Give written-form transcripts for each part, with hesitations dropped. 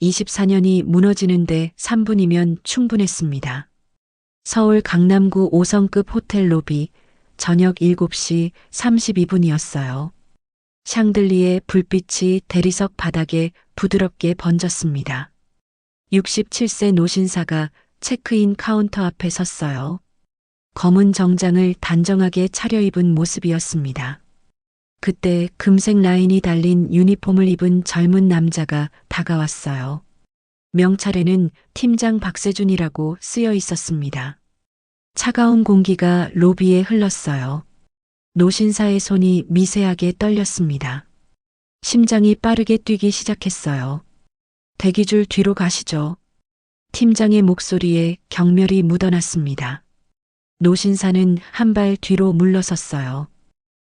24년이 무너지는데 3분이면 충분했습니다. 서울 강남구 5성급 호텔 로비, 저녁 7시 32분이었어요. 샹들리에 불빛이 대리석 바닥에 부드럽게 번졌습니다. 67세 노신사가 체크인 카운터 앞에 섰어요. 검은 정장을 단정하게 차려입은 모습이었습니다. 그때 금색 라인이 달린 유니폼을 입은 젊은 남자가 다가왔어요. 명찰에는 팀장 박세준이라고 쓰여 있었습니다. 차가운 공기가 로비에 흘렀어요. 노신사의 손이 미세하게 떨렸습니다. 심장이 빠르게 뛰기 시작했어요. 대기줄 뒤로 가시죠. 팀장의 목소리에 경멸이 묻어났습니다. 노신사는 한 발 뒤로 물러섰어요.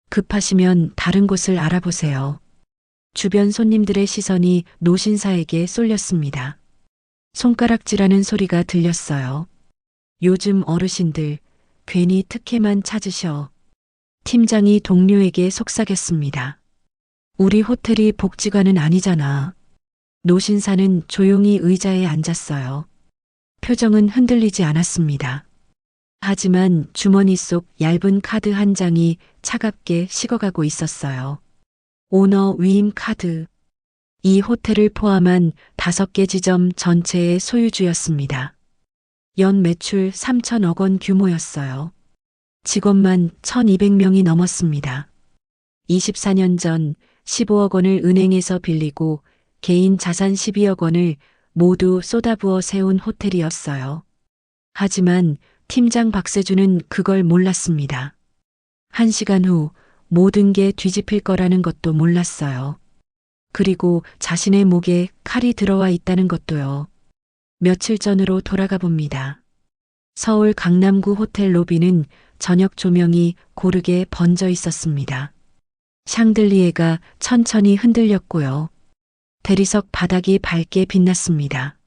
급하시면 다른 곳을 알아보세요. 주변 손님들의 시선이 노신사에게 쏠렸습니다. 손가락질하는 소리가 들렸어요. 요즘 어르신들 괜히 특혜만 찾으셔. 팀장이 동료에게 속삭였습니다. 우리 호텔이 복지관은 아니잖아. 노신사는 조용히 의자에 앉았어요. 표정은 흔들리지 않았습니다. 하지만 주머니 속 얇은 카드 한 장이 차갑게 식어가고 있었어요. 오너 위임 카드. 이 호텔을 포함한 5개 지점 전체의 소유주였습니다. 연 매출 3천억 원 규모였어요. 직원만 1,200명이 넘었습니다. 24년 전 15억 원을 은행에서 빌리고 개인 자산 12억 원을 모두 쏟아부어 세운 호텔이었어요. 하지만 팀장 박세준은 그걸 몰랐습니다. 1시간 후 모든 게 뒤집힐 거라는 것도 몰랐어요. 그리고 자신의 목에 칼이 들어와 있다는 것도요. 며칠 전으로 돌아가 봅니다. 서울 강남구 호텔 로비는 저녁 조명이 고르게 번져 있었습니다. 샹들리에가 천천히 흔들렸고요. 대리석 바닥이 밝게 빛났습니다.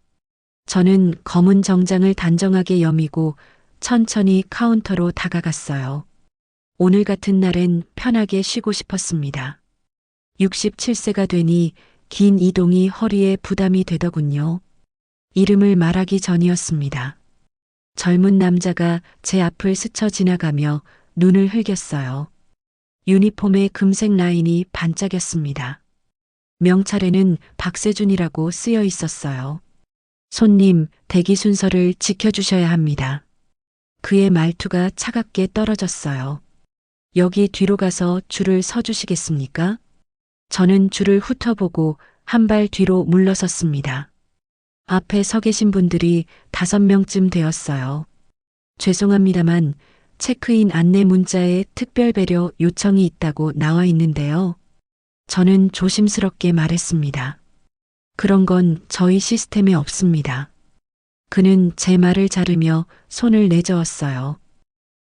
저는 검은 정장을 단정하게 여미고 천천히 카운터로 다가갔어요. 오늘 같은 날엔 편하게 쉬고 싶었습니다. 67세가 되니 긴 이동이 허리에 부담이 되더군요. 이름을 말하기 전이었습니다. 젊은 남자가 제 앞을 스쳐 지나가며 눈을 흘겼어요. 유니폼의 금색 라인이 반짝였습니다. 명찰에는 박세준이라고 쓰여 있었어요. 손님, 대기 순서를 지켜주셔야 합니다. 그의 말투가 차갑게 떨어졌어요. 여기 뒤로 가서 줄을 서주시겠습니까? 저는 줄을 훑어보고 한 발 뒤로 물러섰습니다. 앞에 서 계신 분들이 5명쯤 되었어요. 죄송합니다만 체크인 안내 문자에 특별 배려 요청이 있다고 나와 있는데요. 저는 조심스럽게 말했습니다. 그런 건 저희 시스템에 없습니다. 그는 제 말을 자르며 손을 내저었어요.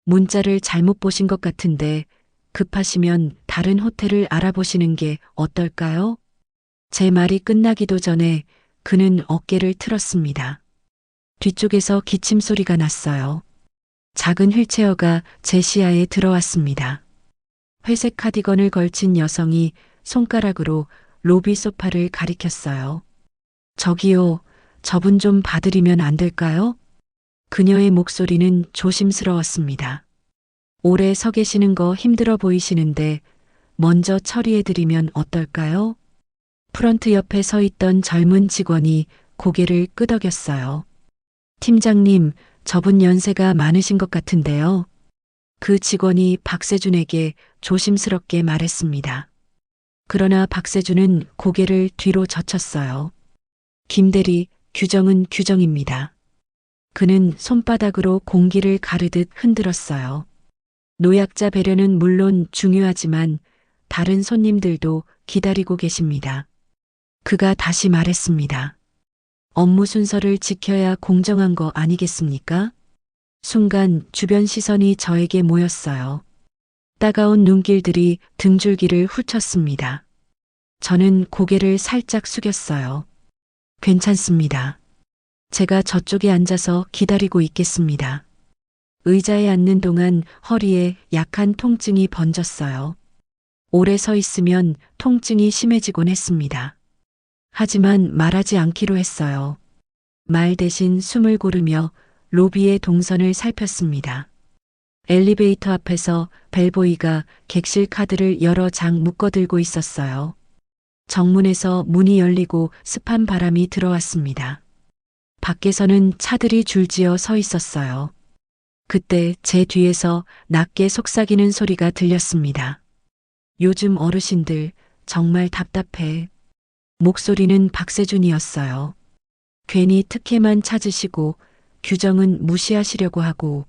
문자를 잘못 보신 것 같은데 급하시면 다른 호텔을 알아보시는 게 어떨까요? 제 말이 끝나기도 전에 그는 어깨를 틀었습니다. 뒤쪽에서 기침 소리가 났어요. 작은 휠체어가 제 시야에 들어왔습니다. 회색 카디건을 걸친 여성이 손가락으로 로비 소파를 가리켰어요. 저기요, 저분 좀 봐드리면 안 될까요? 그녀의 목소리는 조심스러웠습니다. 오래 서 계시는 거 힘들어 보이시는데 먼저 처리해드리면 어떨까요? 프런트 옆에 서 있던 젊은 직원이 고개를 끄덕였어요. 팀장님, 저분 연세가 많으신 것 같은데요. 그 직원이 박세준에게 조심스럽게 말했습니다. 그러나 박세준은 고개를 뒤로 젖혔어요. 김대리, 규정은 규정입니다. 그는 손바닥으로 공기를 가르듯 흔들었어요. 노약자 배려는 물론 중요하지만 다른 손님들도 기다리고 계십니다. 그가 다시 말했습니다. 업무 순서를 지켜야 공정한 거 아니겠습니까? 순간 주변 시선이 저에게 모였어요. 따가운 눈길들이 등줄기를 훑었습니다. 저는 고개를 살짝 숙였어요. 괜찮습니다. 제가 저쪽에 앉아서 기다리고 있겠습니다. 의자에 앉는 동안 허리에 약한 통증이 번졌어요. 오래 서 있으면 통증이 심해지곤 했습니다. 하지만 말하지 않기로 했어요. 말 대신 숨을 고르며 로비의 동선을 살폈습니다. 엘리베이터 앞에서 벨보이가 객실 카드를 여러 장 묶어들고 있었어요. 정문에서 문이 열리고 습한 바람이 들어왔습니다. 밖에서는 차들이 줄지어 서 있었어요. 그때 제 뒤에서 낮게 속삭이는 소리가 들렸습니다. 요즘 어르신들 정말 답답해. 목소리는 박세준이었어요. 괜히 특혜만 찾으시고 규정은 무시하시려고 하고.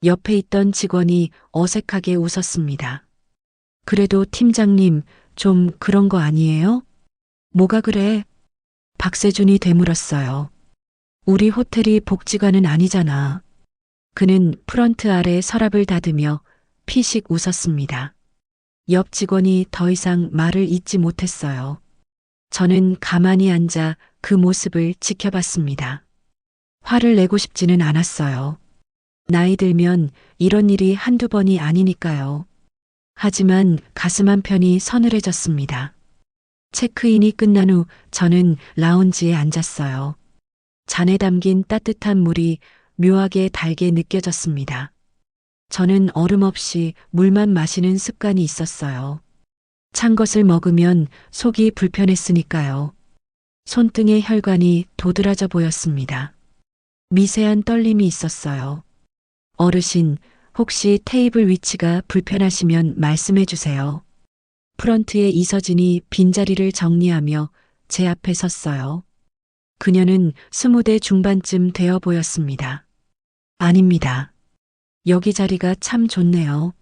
옆에 있던 직원이 어색하게 웃었습니다. 그래도 팀장님, 좀 그런 거 아니에요? 뭐가 그래? 박세준이 되물었어요. 우리 호텔이 복지관은 아니잖아. 그는 프런트 아래 서랍을 닫으며 피식 웃었습니다. 옆 직원이 더 이상 말을 잇지 못했어요. 저는 가만히 앉아 그 모습을 지켜봤습니다. 화를 내고 싶지는 않았어요. 나이 들면 이런 일이 한두 번이 아니니까요. 하지만 가슴 한편이 서늘해졌습니다. 체크인이 끝난 후 저는 라운지에 앉았어요. 잔에 담긴 따뜻한 물이 묘하게 달게 느껴졌습니다. 저는 얼음 없이 물만 마시는 습관이 있었어요. 찬 것을 먹으면 속이 불편했으니까요. 손등의 혈관이 도드라져 보였습니다. 미세한 떨림이 있었어요. 어르신, 혹시 테이블 위치가 불편하시면 말씀해 주세요. 프런트의 이서진이 빈자리를 정리하며 제 앞에 섰어요. 그녀는 20대 중반쯤 되어 보였습니다. 아닙니다. 여기 자리가 참 좋네요.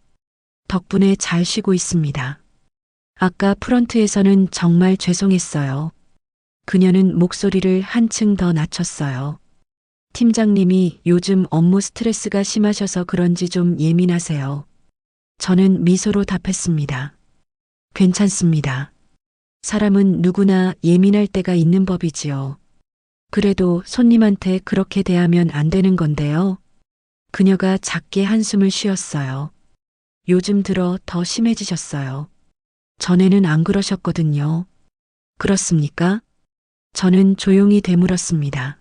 덕분에 잘 쉬고 있습니다. 아까 프런트에서는 정말 죄송했어요. 그녀는 목소리를 한층 더 낮췄어요. 팀장님이 요즘 업무 스트레스가 심하셔서 그런지 좀 예민하세요. 저는 미소로 답했습니다. 괜찮습니다. 사람은 누구나 예민할 때가 있는 법이지요. 그래도 손님한테 그렇게 대하면 안 되는 건데요. 그녀가 작게 한숨을 쉬었어요. 요즘 들어 더 심해지셨어요. 전에는 안 그러셨거든요. 그렇습니까? 저는 조용히 되물었습니다.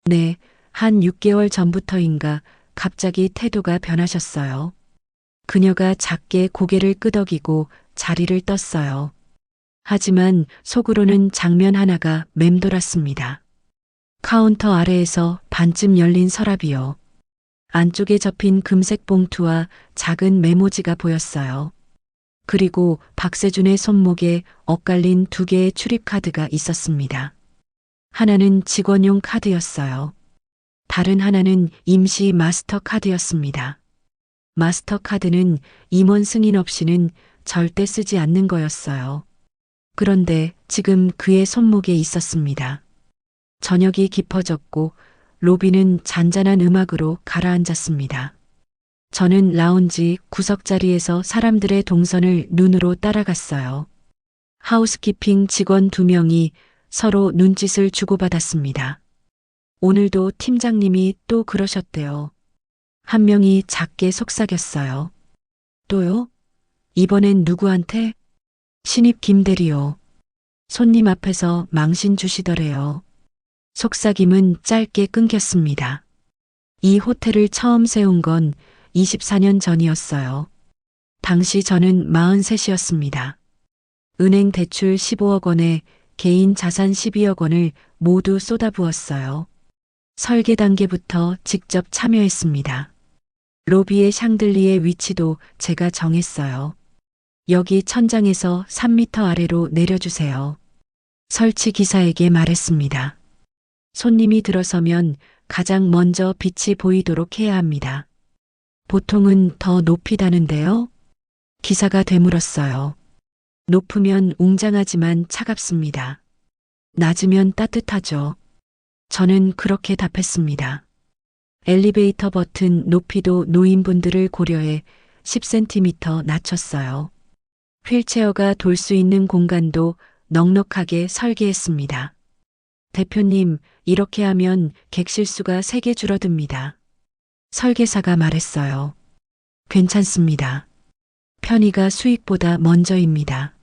네, 한 6개월 전부터인가 갑자기 태도가 변하셨어요. 그녀가 작게 고개를 끄덕이고 자리를 떴어요. 하지만 속으로는 장면 하나가 맴돌았습니다. 카운터 아래에서 반쯤 열린 서랍이요. 안쪽에 접힌 금색 봉투와 작은 메모지가 보였어요. 그리고 박세준의 손목에 엇갈린 2개의 출입카드가 있었습니다. 하나는 직원용 카드였어요. 다른 하나는 임시 마스터 카드였습니다. 마스터 카드는 임원 승인 없이는 절대 쓰지 않는 거였어요. 그런데 지금 그의 손목에 있었습니다. 저녁이 깊어졌고 로비는 잔잔한 음악으로 가라앉았습니다. 저는 라운지 구석자리에서 사람들의 동선을 눈으로 따라갔어요. 하우스키핑 직원 2명이 서로 눈짓을 주고받았습니다. 오늘도 팀장님이 또 그러셨대요. 한 명이 작게 속삭였어요. 또요? 이번엔 누구한테? 신입 김대리요. 손님 앞에서 망신 주시더래요. 속삭임은 짧게 끊겼습니다. 이 호텔을 처음 세운 건 24년 전이었어요. 당시 저는 43이었습니다. 은행 대출 15억 원에 개인 자산 12억 원을 모두 쏟아부었어요. 설계 단계부터 직접 참여했습니다. 로비의 샹들리의 위치도 제가 정했어요. 여기 천장에서 3m 아래로 내려주세요. 설치 기사에게 말했습니다. 손님이 들어서면 가장 먼저 빛이 보이도록 해야 합니다. 보통은 더 높이 다는데요? 기사가 되물었어요. 높으면 웅장하지만 차갑습니다. 낮으면 따뜻하죠. 저는 그렇게 답했습니다. 엘리베이터 버튼 높이도 노인분들을 고려해 10cm 낮췄어요. 휠체어가 돌 수 있는 공간도 넉넉하게 설계했습니다. 대표님, 이렇게 하면 객실 수가 3개 줄어듭니다. 설계사가 말했어요. 괜찮습니다. 편의가 수익보다 먼저입니다.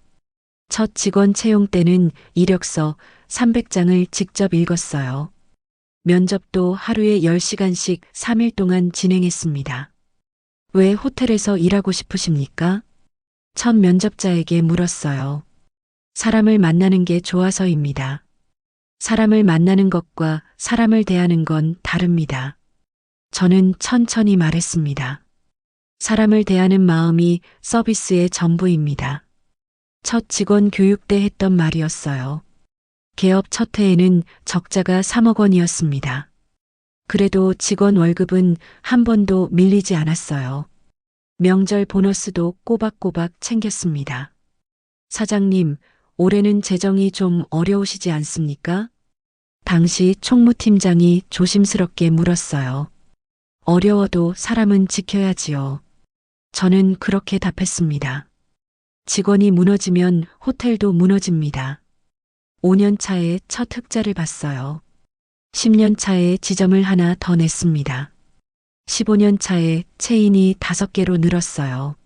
첫 직원 채용 때는 이력서, 300장을 직접 읽었어요. 면접도 하루에 10시간씩 3일 동안 진행했습니다. 왜 호텔에서 일하고 싶으십니까? 첫 면접자에게 물었어요. 사람을 만나는 게 좋아서입니다. 사람을 만나는 것과 사람을 대하는 건 다릅니다. 저는 천천히 말했습니다. 사람을 대하는 마음이 서비스의 전부입니다. 첫 직원 교육 때 했던 말이었어요. 개업 첫 해에는 적자가 3억 원이었습니다. 그래도 직원 월급은 한 번도 밀리지 않았어요. 명절 보너스도 꼬박꼬박 챙겼습니다. 사장님, 올해는 재정이 좀 어려우시지 않습니까? 당시 총무팀장이 조심스럽게 물었어요. 어려워도 사람은 지켜야지요. 저는 그렇게 답했습니다. 직원이 무너지면 호텔도 무너집니다. 5년 차에 첫 흑자를 봤어요. 10년 차에 지점을 하나 더 냈습니다. 15년 차에 체인이 5개로 늘었어요.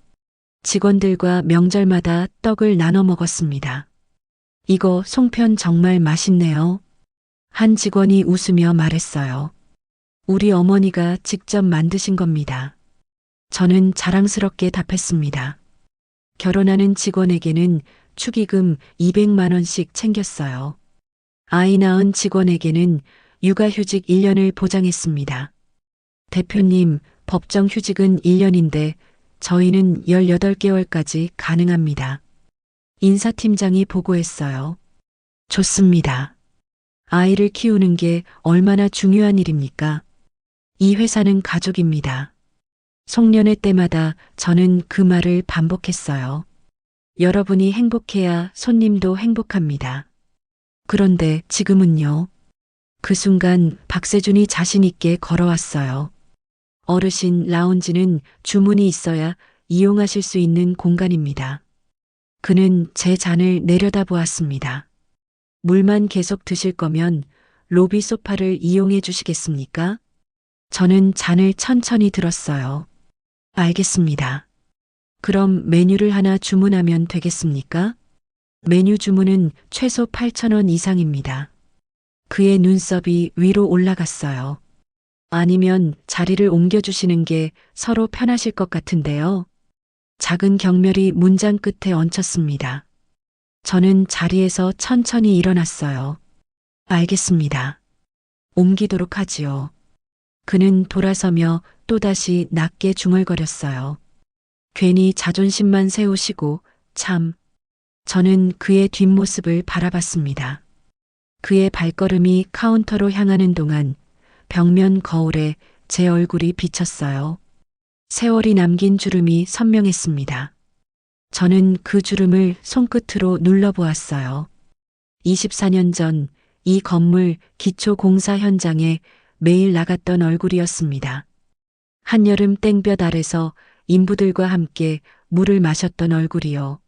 직원들과 명절마다 떡을 나눠 먹었습니다. 이거 송편 정말 맛있네요. 한 직원이 웃으며 말했어요. 우리 어머니가 직접 만드신 겁니다. 저는 자랑스럽게 답했습니다. 결혼하는 직원에게는 축의금 200만 원씩 챙겼어요. 아이 낳은 직원에게는 육아휴직 1년을 보장했습니다. 대표님, 법정 휴직은 1년인데 저희는 18개월까지 가능합니다. 인사팀장이 보고했어요. 좋습니다. 아이를 키우는 게 얼마나 중요한 일입니까? 이 회사는 가족입니다. 송년회 때마다 저는 그 말을 반복했어요. 여러분이 행복해야 손님도 행복합니다. 그런데 지금은요. 그 순간 박세준이 자신 있게 걸어왔어요. 어르신 라운지는 주문이 있어야 이용하실 수 있는 공간입니다. 그는 제 잔을 내려다보았습니다. 물만 계속 드실 거면 로비 소파를 이용해 주시겠습니까? 저는 잔을 천천히 들었어요. 알겠습니다. 그럼 메뉴를 하나 주문하면 되겠습니까? 메뉴 주문은 최소 8,000원 이상입니다. 그의 눈썹이 위로 올라갔어요. 아니면 자리를 옮겨주시는 게 서로 편하실 것 같은데요. 작은 경멸이 문장 끝에 얹혔습니다. 저는 자리에서 천천히 일어났어요. 알겠습니다. 옮기도록 하지요. 그는 돌아서며 또다시 낮게 중얼거렸어요. 괜히 자존심만 세우시고 참. 저는 그의 뒷모습을 바라봤습니다. 그의 발걸음이 카운터로 향하는 동안 벽면 거울에 제 얼굴이 비쳤어요. 세월이 남긴 주름이 선명했습니다. 저는 그 주름을 손끝으로 눌러보았어요. 24년 전 이 건물 기초 공사 현장에 매일 나갔던 얼굴이었습니다. 한여름 땡볕 아래서 인부들과 함께 물을 마셨던 얼굴이요.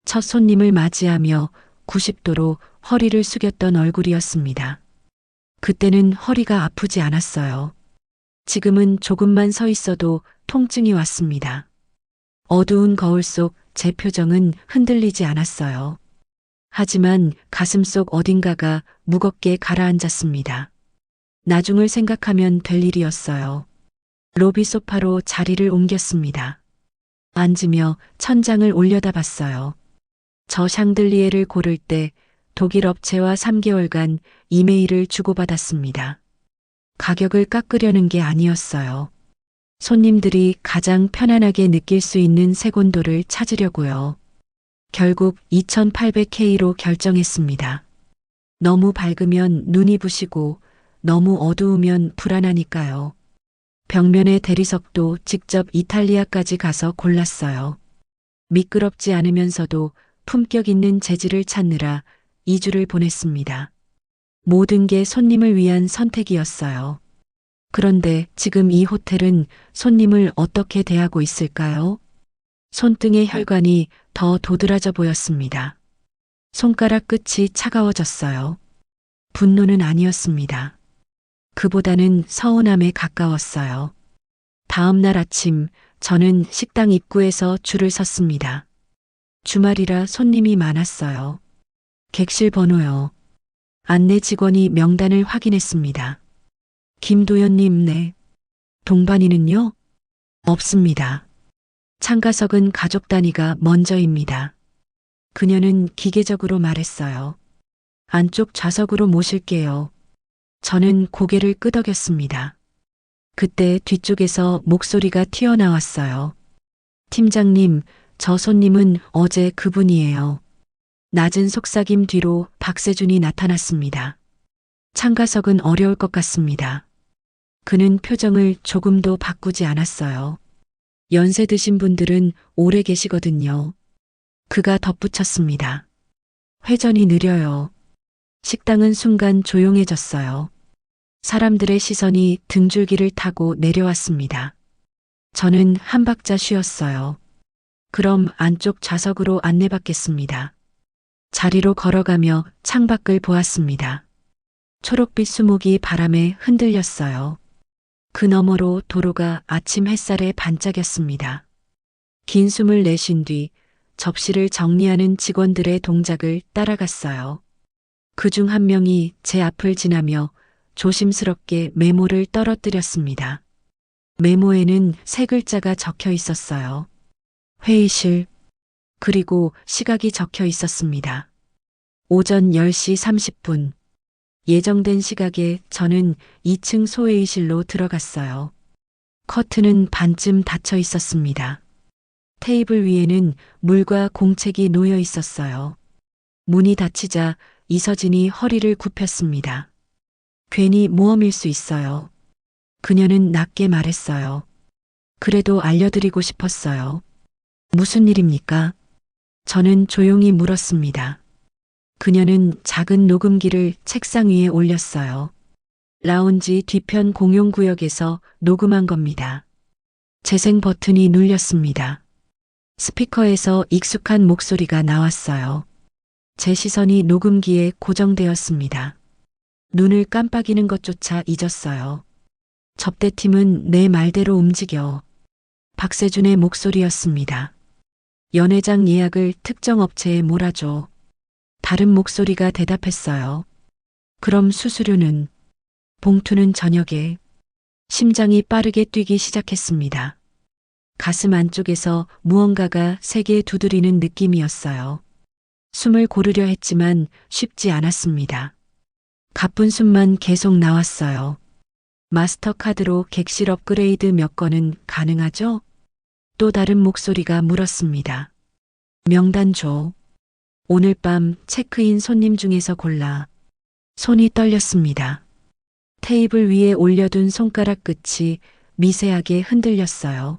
첫 손님을 맞이하며 90도로 허리를 숙였던 얼굴이었습니다. 그때는 허리가 아프지 않았어요. 지금은 조금만 서 있어도 통증이 왔습니다. 어두운 거울 속 제 표정은 흔들리지 않았어요. 하지만 가슴속 어딘가가 무겁게 가라앉았습니다. 나중을 생각하면 될 일이었어요. 로비 소파로 자리를 옮겼습니다. 앉으며 천장을 올려다봤어요. 저 샹들리에를 고를 때 독일 업체와 3개월간 이메일을 주고받았습니다. 가격을 깎으려는 게 아니었어요. 손님들이 가장 편안하게 느낄 수 있는 색온도를 찾으려고요. 결국 2800K로 결정했습니다. 너무 밝으면 눈이 부시고 너무 어두우면 불안하니까요. 벽면의 대리석도 직접 이탈리아까지 가서 골랐어요. 미끄럽지 않으면서도 품격 있는 재질을 찾느라 2주를 보냈습니다. 모든 게 손님을 위한 선택이었어요. 그런데 지금 이 호텔은 손님을 어떻게 대하고 있을까요? 손등의 혈관이 더 도드라져 보였습니다. 손가락 끝이 차가워졌어요. 분노는 아니었습니다. 그보다는 서운함에 가까웠어요. 다음 날 아침 저는 식당 입구에서 줄을 섰습니다. 주말이라 손님이 많았어요. 객실 번호요. 안내 직원이 명단을 확인했습니다. 김도연님, 네. 동반인은요? 없습니다. 참가석은 가족 단위가 먼저입니다. 그녀는 기계적으로 말했어요. 안쪽 좌석으로 모실게요. 저는 고개를 끄덕였습니다. 그때 뒤쪽에서 목소리가 튀어나왔어요. 팀장님, 저 손님은 어제 그분이에요. 낮은 속삭임 뒤로 박세준이 나타났습니다. 참가석은 어려울 것 같습니다. 그는 표정을 조금도 바꾸지 않았어요. 연세 드신 분들은 오래 계시거든요. 그가 덧붙였습니다. 회전이 느려요. 식당은 순간 조용해졌어요. 사람들의 시선이 등줄기를 타고 내려왔습니다. 저는 한 박자 쉬었어요. 그럼 안쪽 좌석으로 안내받겠습니다. 자리로 걸어가며 창밖을 보았습니다. 초록빛 수목이 바람에 흔들렸어요. 그 너머로 도로가 아침 햇살에 반짝였습니다. 긴 숨을 내쉰 뒤 접시를 정리하는 직원들의 동작을 따라갔어요. 그중 한 명이 제 앞을 지나며 조심스럽게 메모를 떨어뜨렸습니다. 메모에는 세 글자가 적혀 있었어요. 회의실. 그리고 시각이 적혀 있었습니다. 오전 10시 30분. 예정된 시각에 저는 2층 소회의실로 들어갔어요. 커튼은 반쯤 닫혀 있었습니다. 테이블 위에는 물과 공책이 놓여 있었어요. 문이 닫히자 이서진이 허리를 굽혔습니다. 괜히 모험일 수 있어요. 그녀는 낮게 말했어요. 그래도 알려드리고 싶었어요. 무슨 일입니까? 저는 조용히 물었습니다. 그녀는 작은 녹음기를 책상 위에 올렸어요. 라운지 뒤편 공용구역에서 녹음한 겁니다. 재생 버튼이 눌렸습니다. 스피커에서 익숙한 목소리가 나왔어요. 제 시선이 녹음기에 고정되었습니다. 눈을 깜빡이는 것조차 잊었어요. 접대팀은 내 말대로 움직여. 박세준의 목소리였습니다. 연회장 예약을 특정 업체에 몰아줘. 다른 목소리가 대답했어요. 그럼 수수료는? 봉투는 저녁에. 심장이 빠르게 뛰기 시작했습니다. 가슴 안쪽에서 무언가가 세게 두드리는 느낌이었어요. 숨을 고르려 했지만 쉽지 않았습니다. 가쁜 숨만 계속 나왔어요. 마스터카드로 객실 업그레이드 몇 건은 가능하죠? 또 다른 목소리가 물었습니다. 명단 줘. 오늘 밤 체크인 손님 중에서 골라. 손이 떨렸습니다. 테이블 위에 올려둔 손가락 끝이 미세하게 흔들렸어요.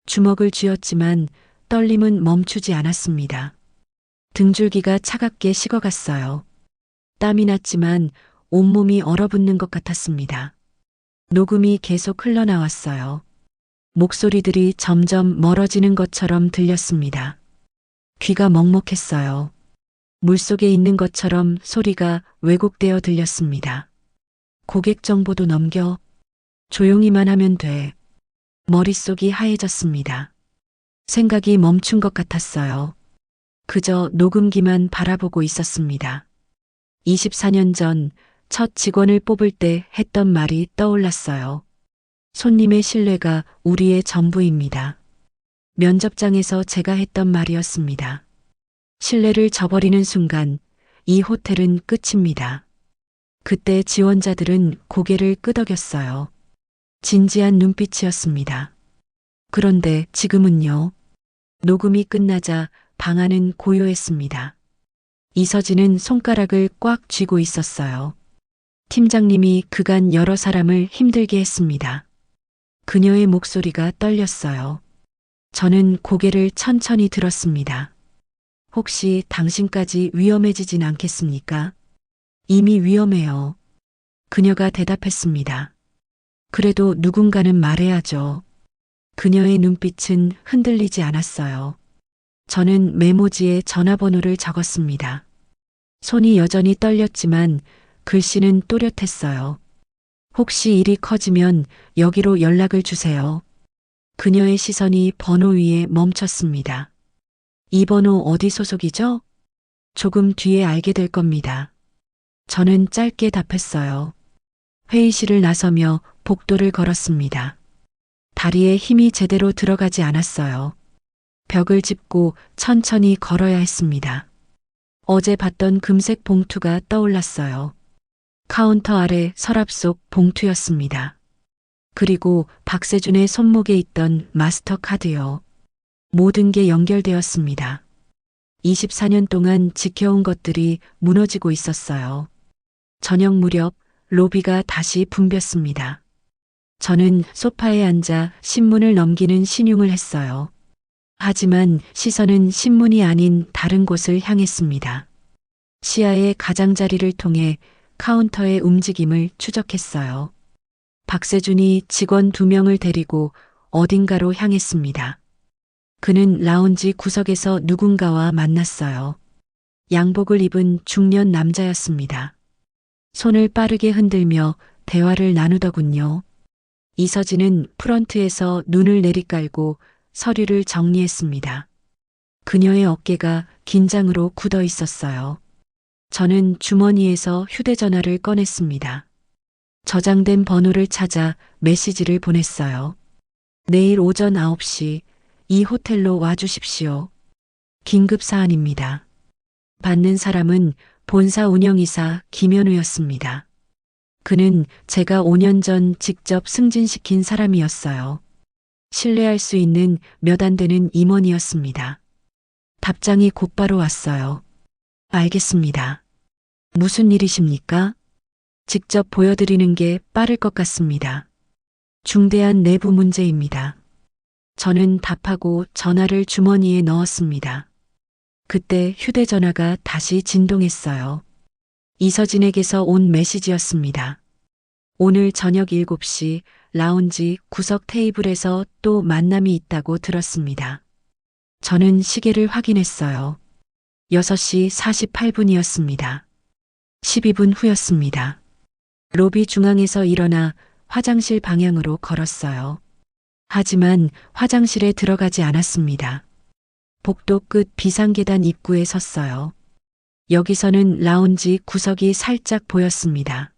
주먹을 쥐었지만 떨림은 멈추지 않았습니다. 등줄기가 차갑게 식어갔어요. 땀이 났지만 온몸이 얼어붙는 것 같았습니다. 녹음이 계속 흘러나왔어요. 목소리들이 점점 멀어지는 것처럼 들렸습니다. 귀가 먹먹했어요. 물속에 있는 것처럼 소리가 왜곡되어 들렸습니다. 고객 정보도 넘겨. 조용히만 하면 돼. 머릿속이 하얘졌습니다. 생각이 멈춘 것 같았어요. 그저 녹음기만 바라보고 있었습니다. 24년 전 첫 직원을 뽑을 때 했던 말이 떠올랐어요. 손님의 신뢰가 우리의 전부입니다. 면접장에서 제가 했던 말이었습니다. 신뢰를 저버리는 순간 이 호텔은 끝입니다. 그때 지원자들은 고개를 끄덕였어요. 진지한 눈빛이었습니다. 그런데 지금은요. 녹음이 끝나자 방 안은 고요했습니다. 이서진은 손가락을 꽉 쥐고 있었어요. 팀장님이 그간 여러 사람을 힘들게 했습니다. 그녀의 목소리가 떨렸어요. 저는 고개를 천천히 들었습니다. 혹시 당신까지 위험해지진 않겠습니까? 이미 위험해요. 그녀가 대답했습니다. 그래도 누군가는 말해야죠. 그녀의 눈빛은 흔들리지 않았어요. 저는 메모지에 전화번호를 적었습니다. 손이 여전히 떨렸지만 글씨는 또렷했어요. 혹시 일이 커지면 여기로 연락을 주세요. 그녀의 시선이 번호 위에 멈췄습니다. 이 번호 어디 소속이죠? 조금 뒤에 알게 될 겁니다. 저는 짧게 답했어요. 회의실을 나서며 복도를 걸었습니다. 다리에 힘이 제대로 들어가지 않았어요. 벽을 짚고 천천히 걸어야 했습니다. 어제 봤던 금색 봉투가 떠올랐어요. 카운터 아래 서랍 속 봉투였습니다. 그리고 박세준의 손목에 있던 마스터 카드요. 모든 게 연결되었습니다. 24년 동안 지켜온 것들이 무너지고 있었어요. 저녁 무렵 로비가 다시 붐볐습니다. 저는 소파에 앉아 신문을 넘기는 신용을 했어요. 하지만 시선은 신문이 아닌 다른 곳을 향했습니다. 시야의 가장자리를 통해 카운터의 움직임을 추적했어요. 박세준이 직원 2명을 데리고 어딘가로 향했습니다. 그는 라운지 구석에서 누군가와 만났어요. 양복을 입은 중년 남자였습니다. 손을 빠르게 흔들며 대화를 나누더군요. 이서진은 프런트에서 눈을 내리깔고 서류를 정리했습니다. 그녀의 어깨가 긴장으로 굳어 있었어요. 저는 주머니에서 휴대전화를 꺼냈습니다. 저장된 번호를 찾아 메시지를 보냈어요. 내일 오전 9시 이 호텔로 와주십시오. 긴급 사안입니다. 받는 사람은 본사 운영이사 김현우였습니다. 그는 제가 5년 전 직접 승진시킨 사람이었어요. 신뢰할 수 있는 몇 안 되는 임원이었습니다. 답장이 곧바로 왔어요. 알겠습니다. 무슨 일이십니까? 직접 보여드리는 게 빠를 것 같습니다. 중대한 내부 문제입니다. 저는 답하고 전화를 주머니에 넣었습니다. 그때 휴대전화가 다시 진동했어요. 이서진에게서 온 메시지였습니다. 오늘 저녁 7시 라운지 구석 테이블에서 또 만남이 있다고 들었습니다. 저는 시계를 확인했어요. 6시 48분이었습니다. 12분 후였습니다. 로비 중앙에서 일어나 화장실 방향으로 걸었어요. 하지만 화장실에 들어가지 않았습니다. 복도 끝 비상계단 입구에 섰어요. 여기서는 라운지 구석이 살짝 보였습니다.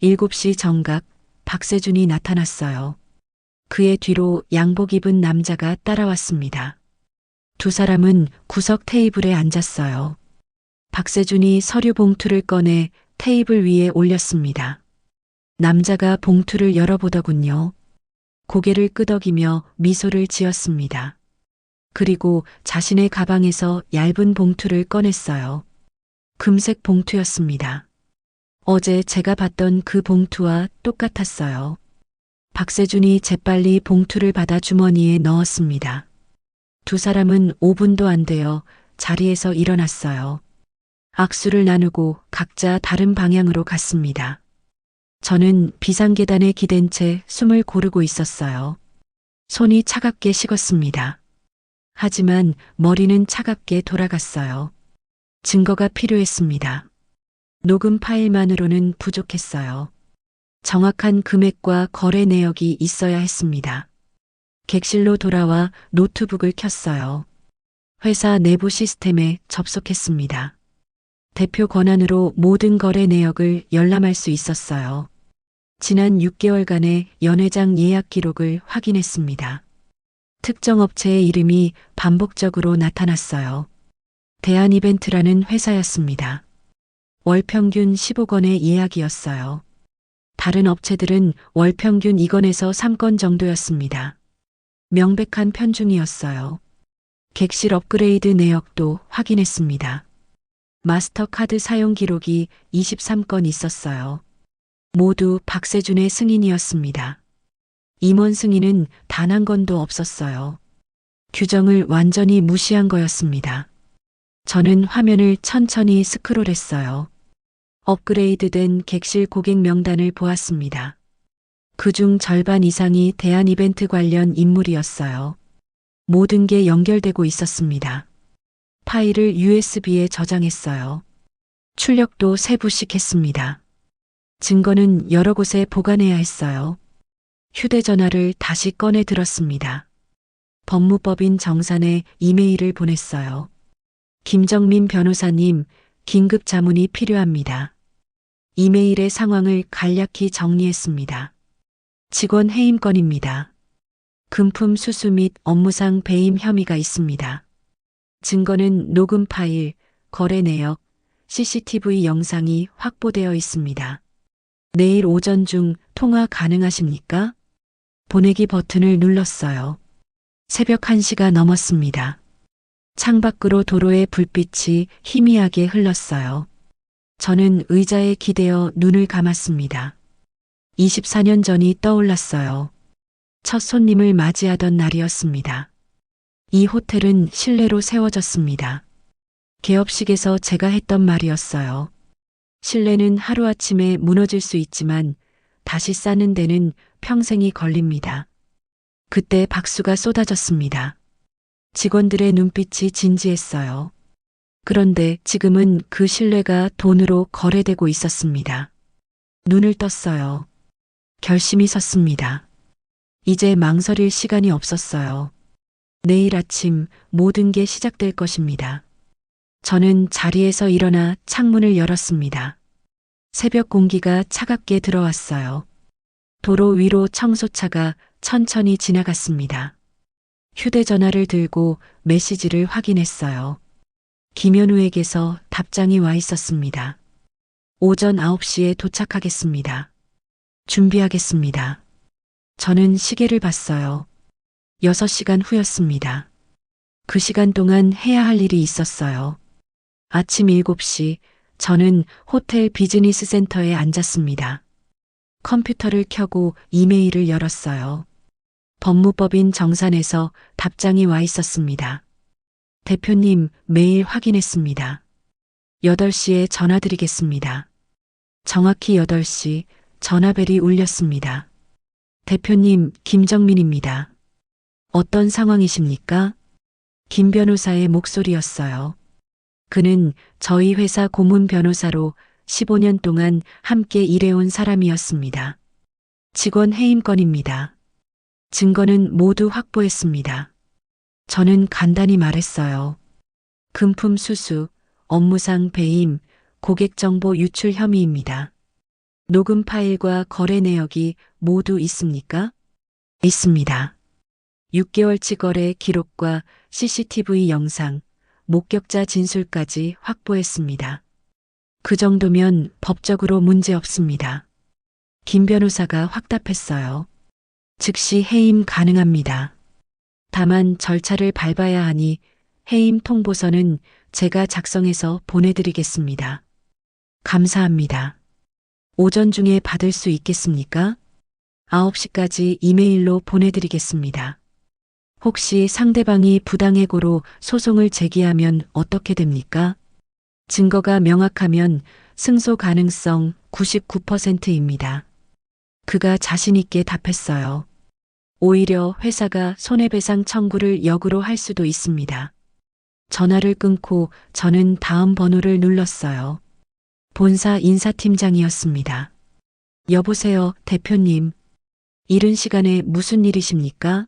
7시 정각 박세준이 나타났어요. 그의 뒤로 양복 입은 남자가 따라왔습니다. 두 사람은 구석 테이블에 앉았어요. 박세준이 서류 봉투를 꺼내 테이블 위에 올렸습니다. 남자가 봉투를 열어보더군요. 고개를 끄덕이며 미소를 지었습니다. 그리고 자신의 가방에서 얇은 봉투를 꺼냈어요. 금색 봉투였습니다. 어제 제가 봤던 그 봉투와 똑같았어요. 박세준이 재빨리 봉투를 받아 주머니에 넣었습니다. 두 사람은 5분도 안 되어 자리에서 일어났어요. 악수를 나누고 각자 다른 방향으로 갔습니다. 저는 비상계단에 기댄 채 숨을 고르고 있었어요. 손이 차갑게 식었습니다. 하지만 머리는 차갑게 돌아갔어요. 증거가 필요했습니다. 녹음 파일만으로는 부족했어요. 정확한 금액과 거래 내역이 있어야 했습니다. 객실로 돌아와 노트북을 켰어요. 회사 내부 시스템에 접속했습니다. 대표 권한으로 모든 거래 내역을 열람할 수 있었어요. 지난 6개월간의 연회장 예약 기록을 확인했습니다. 특정 업체의 이름이 반복적으로 나타났어요. 대한이벤트라는 회사였습니다. 월 평균 15건의 예약이었어요. 다른 업체들은 월 평균 2건에서 3건 정도였습니다. 명백한 편중이었어요. 객실 업그레이드 내역도 확인했습니다. 마스터카드 사용 기록이 23건 있었어요. 모두 박세준의 승인이었습니다. 임원 승인은 단 한 건도 없었어요. 규정을 완전히 무시한 거였습니다. 저는 화면을 천천히 스크롤했어요. 업그레이드된 객실 고객 명단을 보았습니다. 그중 절반 이상이 대한이벤트 관련 인물이었어요. 모든 게 연결되고 있었습니다. 파일을 USB에 저장했어요. 출력도 세부씩 했습니다. 증거는 여러 곳에 보관해야 했어요. 휴대전화를 다시 꺼내 들었습니다. 법무법인 정산에 이메일을 보냈어요. 김정민 변호사님, 긴급 자문이 필요합니다. 이메일의 상황을 간략히 정리했습니다. 직원 해임 건입니다. 금품 수수 및 업무상 배임 혐의가 있습니다. 증거는 녹음 파일, 거래 내역, CCTV 영상이 확보되어 있습니다. 내일 오전 중 통화 가능하십니까? 보내기 버튼을 눌렀어요. 새벽 1시가 넘었습니다. 창밖으로 도로의 불빛이 희미하게 흘렀어요. 저는 의자에 기대어 눈을 감았습니다. 24년 전이 떠올랐어요. 첫 손님을 맞이하던 날이었습니다. 이 호텔은 실내로 세워졌습니다. 개업식에서 제가 했던 말이었어요. 실내는 하루아침에 무너질 수 있지만 다시 쌓는 데는 평생이 걸립니다. 그때 박수가 쏟아졌습니다. 직원들의 눈빛이 진지했어요. 그런데 지금은 그 신뢰가 돈으로 거래되고 있었습니다. 눈을 떴어요. 결심이 섰습니다. 이제 망설일 시간이 없었어요. 내일 아침 모든 게 시작될 것입니다. 저는 자리에서 일어나 창문을 열었습니다. 새벽 공기가 차갑게 들어왔어요. 도로 위로 청소차가 천천히 지나갔습니다. 휴대전화를 들고 메시지를 확인했어요. 김현우에게서 답장이 와 있었습니다. 오전 9시에 도착하겠습니다. 준비하겠습니다. 저는 시계를 봤어요. 6시간 후였습니다. 그 시간 동안 해야 할 일이 있었어요. 아침 7시 저는 호텔 비즈니스 센터에 앉았습니다. 컴퓨터를 켜고 이메일을 열었어요. 법무법인 정산에서 답장이 와 있었습니다. 대표님, 메일 확인했습니다. 8시에 전화드리겠습니다. 정확히 8시 전화벨이 울렸습니다. 대표님, 김정민입니다. 어떤 상황이십니까? 김 변호사의 목소리였어요. 그는 저희 회사 고문 변호사로 15년 동안 함께 일해온 사람이었습니다. 직원 해임 건입니다. 증거는 모두 확보했습니다. 저는 간단히 말했어요. 금품 수수, 업무상 배임, 고객정보 유출 혐의입니다. 녹음 파일과 거래 내역이 모두 있습니까? 있습니다. 6개월치 거래 기록과 CCTV 영상, 목격자 진술까지 확보했습니다. 그 정도면 법적으로 문제 없습니다. 김 변호사가 확답했어요. 즉시 해임 가능합니다. 다만 절차를 밟아야 하니 해임 통보서는 제가 작성해서 보내드리겠습니다. 감사합니다. 오전 중에 받을 수 있겠습니까? 9시까지 이메일로 보내드리겠습니다. 혹시 상대방이 부당해고로 소송을 제기하면 어떻게 됩니까? 증거가 명확하면 승소 가능성 99%입니다. 그가 자신있게 답했어요. 오히려 회사가 손해배상 청구를 역으로 할 수도 있습니다. 전화를 끊고 저는 다음 번호를 눌렀어요. 본사 인사팀장이었습니다. 여보세요, 대표님. 이른 시간에 무슨 일이십니까?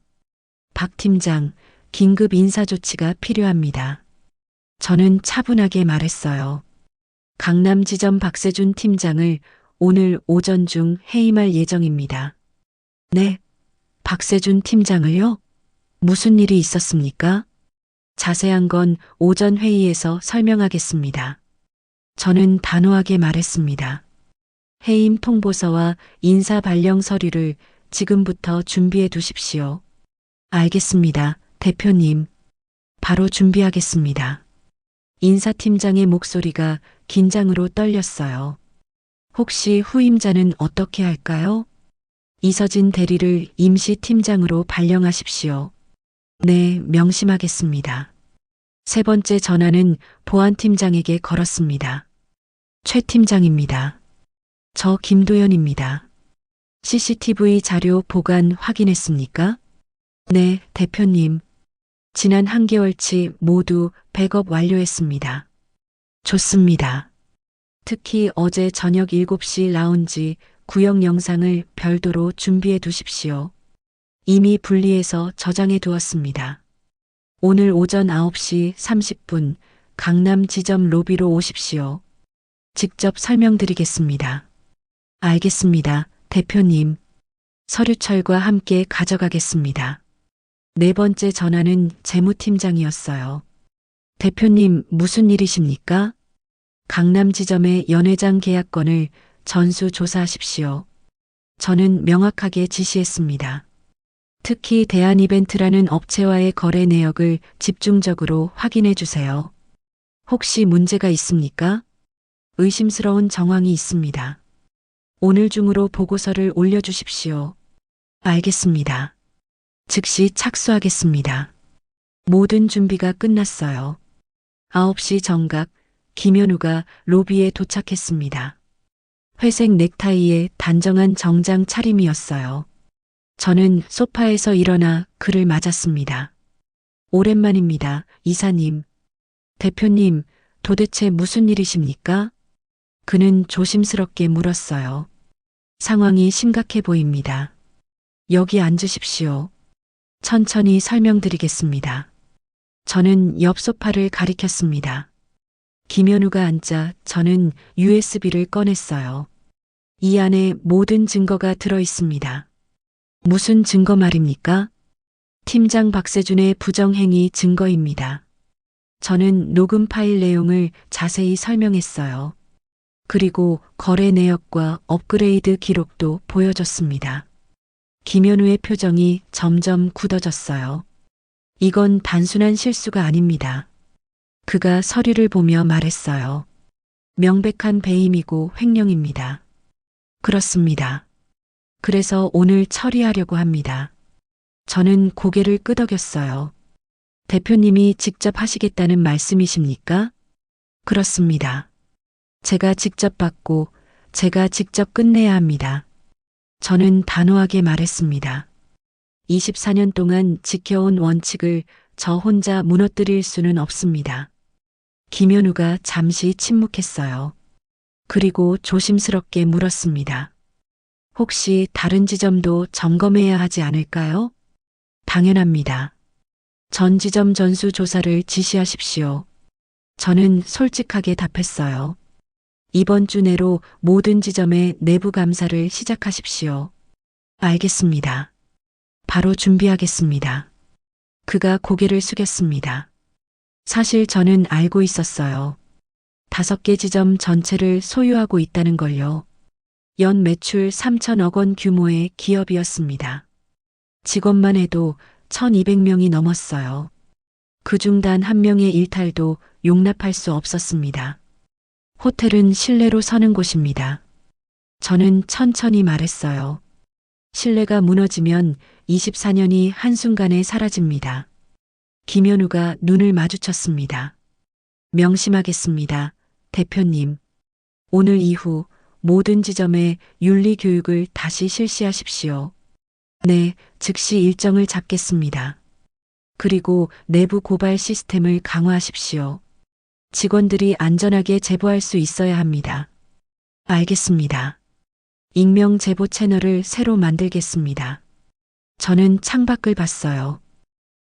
박 팀장, 긴급 인사 조치가 필요합니다. 저는 차분하게 말했어요. 강남 지점 박세준 팀장을 오늘 오전 중 해임할 예정입니다. 네, 박세준 팀장을요? 무슨 일이 있었습니까? 자세한 건 오전 회의에서 설명하겠습니다. 저는 단호하게 말했습니다. 해임 통보서와 인사 발령 서류를 지금부터 준비해 두십시오. 알겠습니다, 대표님. 바로 준비하겠습니다. 인사팀장의 목소리가 긴장으로 떨렸어요. 혹시 후임자는 어떻게 할까요? 이서진 대리를 임시 팀장으로 발령하십시오. 네, 명심하겠습니다. 세 번째 전화는 보안팀장에게 걸었습니다. 최 팀장입니다. 저 김도연입니다. CCTV 자료 보관 확인했습니까? 네, 대표님. 지난 한개월치 모두 백업 완료했습니다. 좋습니다. 특히 어제 저녁 7시 라운지 구역 영상을 별도로 준비해 두십시오. 이미 분리해서 저장해 두었습니다. 오늘 오전 9시 30분 강남 지점 로비로 오십시오. 직접 설명드리겠습니다. 알겠습니다, 대표님. 서류철과 함께 가져가겠습니다. 네 번째 전화는 재무팀장이었어요. 대표님, 무슨 일이십니까? 강남 지점의 연회장 계약건을 전수조사하십시오. 저는 명확하게 지시했습니다. 특히 대한이벤트라는 업체와의 거래 내역을 집중적으로 확인해 주세요. 혹시 문제가 있습니까? 의심스러운 정황이 있습니다. 오늘 중으로 보고서를 올려주십시오. 알겠습니다. 즉시 착수하겠습니다. 모든 준비가 끝났어요. 9시 정각, 김현우가 로비에 도착했습니다. 회색 넥타이에 단정한 정장 차림이었어요. 저는 소파에서 일어나 그를 맞았습니다. 오랜만입니다, 이사님. 대표님, 도대체 무슨 일이십니까? 그는 조심스럽게 물었어요. 상황이 심각해 보입니다. 여기 앉으십시오. 천천히 설명드리겠습니다. 저는 옆 소파를 가리켰습니다. 김현우가 앉자 저는 USB를 꺼냈어요. 이 안에 모든 증거가 들어 있습니다. 무슨 증거 말입니까? 팀장 박세준의 부정행위 증거입니다. 저는 녹음 파일 내용을 자세히 설명했어요. 그리고 거래 내역과 업그레이드 기록도 보여줬습니다. 김현우의 표정이 점점 굳어졌어요. 이건 단순한 실수가 아닙니다. 그가 서류를 보며 말했어요. 명백한 배임이고 횡령입니다. 그렇습니다. 그래서 오늘 처리하려고 합니다. 저는 고개를 끄덕였어요. 대표님이 직접 하시겠다는 말씀이십니까? 그렇습니다. 제가 직접 받고 제가 직접 끝내야 합니다. 저는 단호하게 말했습니다. 24년 동안 지켜온 원칙을 저 혼자 무너뜨릴 수는 없습니다. 김현우가 잠시 침묵했어요. 그리고 조심스럽게 물었습니다. 혹시 다른 지점도 점검해야 하지 않을까요? 당연합니다. 전 지점 전수 조사를 지시하십시오. 저는 솔직하게 답했어요. 이번 주 내로 모든 지점의 내부 감사를 시작하십시오. 알겠습니다. 바로 준비하겠습니다. 그가 고개를 숙였습니다. 사실 저는 알고 있었어요. 5개 지점 전체를 소유하고 있다는 걸요. 연 매출 3천억 원 규모의 기업이었습니다. 직원만 해도 1200명이 넘었어요. 그중 단 한 명의 일탈도 용납할 수 없었습니다. 호텔은 신뢰로 서는 곳입니다. 저는 천천히 말했어요. 신뢰가 무너지면 24년이 한순간에 사라집니다. 김현우가 눈을 마주쳤습니다. 명심하겠습니다, 대표님. 오늘 이후 모든 지점에 윤리 교육을 다시 실시하십시오. 네, 즉시 일정을 잡겠습니다. 그리고 내부 고발 시스템을 강화하십시오. 직원들이 안전하게 제보할 수 있어야 합니다. 알겠습니다. 익명 제보 채널을 새로 만들겠습니다. 저는 창밖을 봤어요.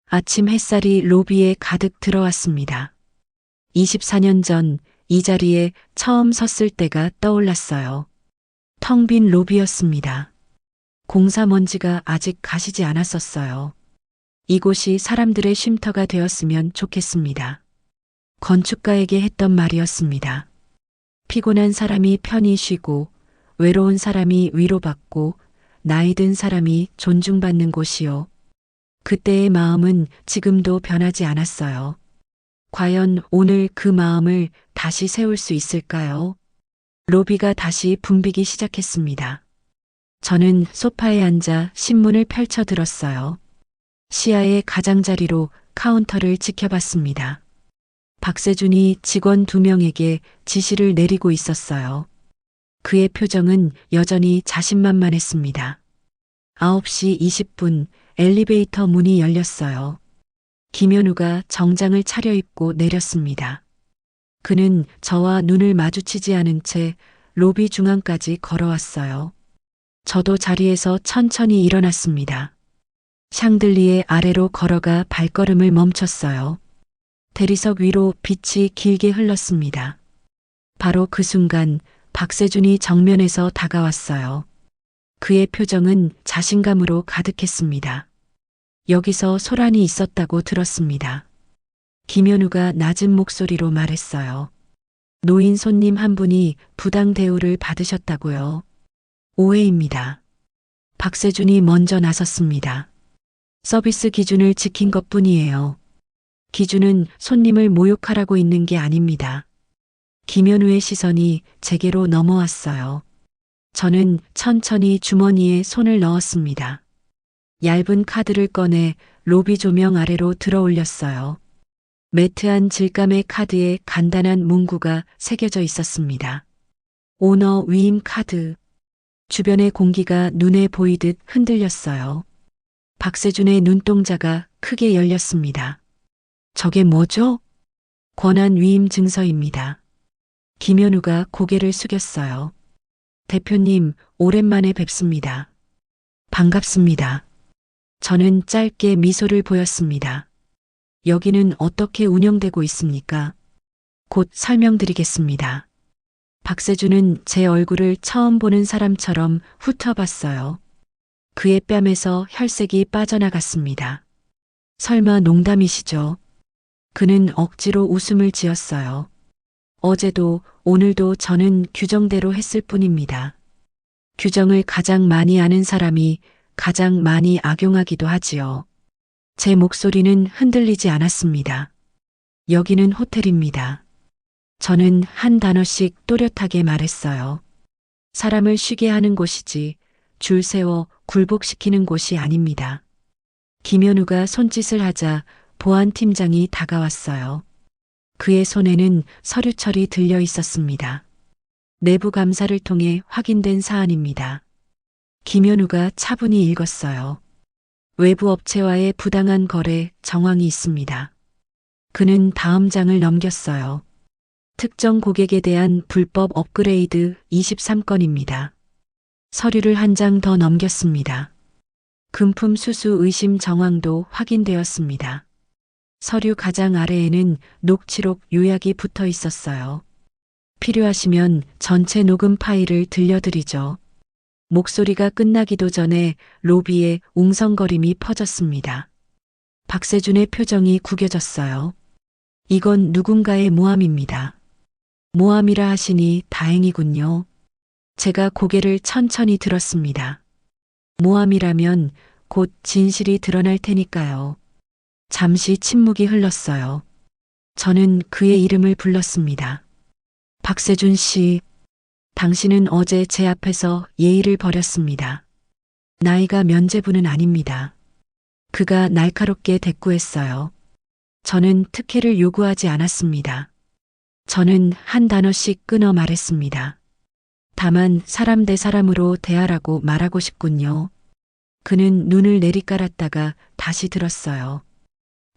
아침 햇살이 로비에 가득 들어왔습니다. 24년 전 이 자리에 처음 섰을 때가 떠올랐어요. 텅 빈 로비였습니다. 공사 먼지가 아직 가시지 않았었어요. 이곳이 사람들의 쉼터가 되었으면 좋겠습니다. 건축가에게 했던 말이었습니다. 피곤한 사람이 편히 쉬고 외로운 사람이 위로받고 나이 든 사람이 존중받는 곳이요. 그때의 마음은 지금도 변하지 않았어요. 과연 오늘 그 마음을 다시 세울 수 있을까요? 로비가 다시 붐비기 시작했습니다. 저는 소파에 앉아 신문을 펼쳐 들었어요. 시야의 가장자리로 카운터를 지켜봤습니다. 박세준이 직원 2명에게 지시를 내리고 있었어요. 그의 표정은 여전히 자신만만했습니다. 9시 20분 엘리베이터 문이 열렸어요. 김현우가 정장을 차려입고 내렸습니다. 그는 저와 눈을 마주치지 않은 채 로비 중앙까지 걸어왔어요. 저도 자리에서 천천히 일어났습니다. 샹들리에 아래로 걸어가 발걸음을 멈췄어요. 대리석 위로 빛이 길게 흘렀습니다. 바로 그 순간 박세준이 정면에서 다가왔어요. 그의 표정은 자신감으로 가득했습니다. 여기서 소란이 있었다고 들었습니다. 김현우가 낮은 목소리로 말했어요. 노인 손님 한 분이 부당 대우를 받으셨다고요. 오해입니다. 박세준이 먼저 나섰습니다. 서비스 기준을 지킨 것뿐이에요. 기준은 손님을 모욕하라고 있는 게 아닙니다. 김현우의 시선이 제게로 넘어왔어요. 저는 천천히 주머니에 손을 넣었습니다. 얇은 카드를 꺼내 로비 조명 아래로 들어 올렸어요. 매트한 질감의 카드에 간단한 문구가 새겨져 있었습니다. 오너 위임 카드. 주변의 공기가 눈에 보이듯 흔들렸어요. 박세준의 눈동자가 크게 열렸습니다. 저게 뭐죠? 권한 위임 증서입니다. 김현우가 고개를 숙였어요. 대표님, 오랜만에 뵙습니다. 반갑습니다. 저는 짧게 미소를 보였습니다. 여기는 어떻게 운영되고 있습니까? 곧 설명드리겠습니다. 박세준은 제 얼굴을 처음 보는 사람처럼 훑어봤어요. 그의 뺨에서 혈색이 빠져나갔습니다. 설마 농담이시죠? 그는 억지로 웃음을 지었어요. 어제도 오늘도 저는 규정대로 했을 뿐입니다. 규정을 가장 많이 아는 사람이 가장 많이 악용하기도 하지요. 제 목소리는 흔들리지 않았습니다. 여기는 호텔입니다. 저는 한 단어씩 또렷하게 말했어요. 사람을 쉬게 하는 곳이지 줄 세워 굴복시키는 곳이 아닙니다. 김현우가 손짓을 하자 보안팀장이 다가왔어요. 그의 손에는 서류철이 들려 있었습니다. 내부 감사를 통해 확인된 사안입니다. 김현우가 차분히 읽었어요. 외부 업체와의 부당한 거래 정황이 있습니다. 그는 다음 장을 넘겼어요. 특정 고객에 대한 불법 업그레이드 23건입니다. 서류를 한 장 더 넘겼습니다. 금품 수수 의심 정황도 확인되었습니다. 서류 가장 아래에는 녹취록 요약이 붙어 있었어요. 필요하시면 전체 녹음 파일을 들려드리죠. 목소리가 끝나기도 전에 로비에 웅성거림이 퍼졌습니다. 박세준의 표정이 구겨졌어요. 이건 누군가의 모함입니다. 모함이라 하시니 다행이군요. 제가 고개를 천천히 들었습니다. 모함이라면 곧 진실이 드러날 테니까요. 잠시 침묵이 흘렀어요. 저는 그의 이름을 불렀습니다. 박세준 씨, 당신은 어제 제 앞에서 예의를 버렸습니다. 나이가 면제부는 아닙니다. 그가 날카롭게 대꾸했어요. 저는 특혜를 요구하지 않았습니다. 저는 한 단어씩 끊어 말했습니다. 다만 사람 대 사람으로 대하라고 말하고 싶군요. 그는 눈을 내리깔았다가 다시 들었어요.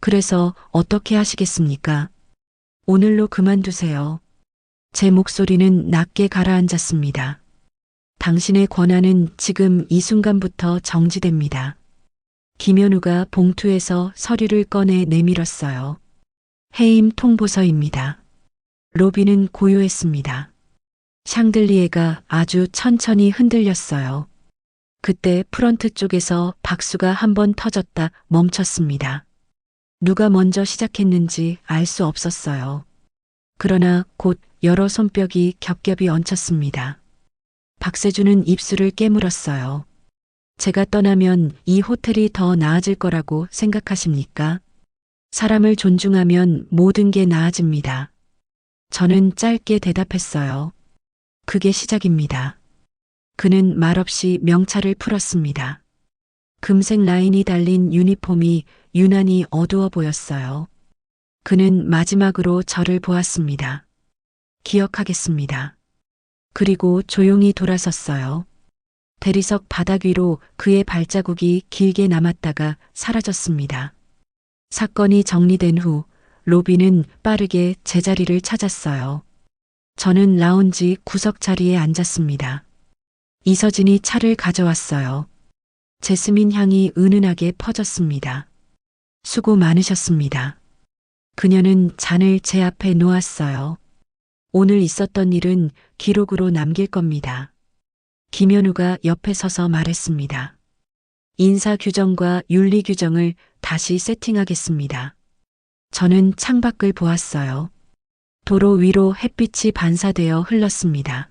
그래서 어떻게 하시겠습니까? 오늘로 그만두세요. 제 목소리는 낮게 가라앉았습니다. 당신의 권한은 지금 이 순간부터 정지됩니다. 김현우가 봉투에서 서류를 꺼내 내밀었어요. 해임 통보서입니다. 로비는 고요했습니다. 샹들리에가 아주 천천히 흔들렸어요. 그때 프런트 쪽에서 박수가 한 번 터졌다 멈췄습니다. 누가 먼저 시작했는지 알 수 없었어요. 그러나 곧 여러 손뼉이 겹겹이 얹혔습니다. 박세준은 입술을 깨물었어요. 제가 떠나면 이 호텔이 더 나아질 거라고 생각하십니까? 사람을 존중하면 모든 게 나아집니다. 저는 짧게 대답했어요. 그게 시작입니다. 그는 말없이 명찰을 풀었습니다. 금색 라인이 달린 유니폼이 유난히 어두워 보였어요. 그는 마지막으로 저를 보았습니다. 기억하겠습니다. 그리고 조용히 돌아섰어요. 대리석 바닥 위로 그의 발자국이 길게 남았다가 사라졌습니다. 사건이 정리된 후 로비는 빠르게 제자리를 찾았어요. 저는 라운지 구석 자리에 앉았습니다. 이서진이 차를 가져왔어요. 제스민 향이 은은하게 퍼졌습니다. 수고 많으셨습니다. 그녀는 잔을 제 앞에 놓았어요. 오늘 있었던 일은 기록으로 남길 겁니다. 김현우가 옆에 서서 말했습니다. 인사 규정과 윤리 규정을 다시 세팅하겠습니다. 저는 창밖을 보았어요. 도로 위로 햇빛이 반사되어 흘렀습니다.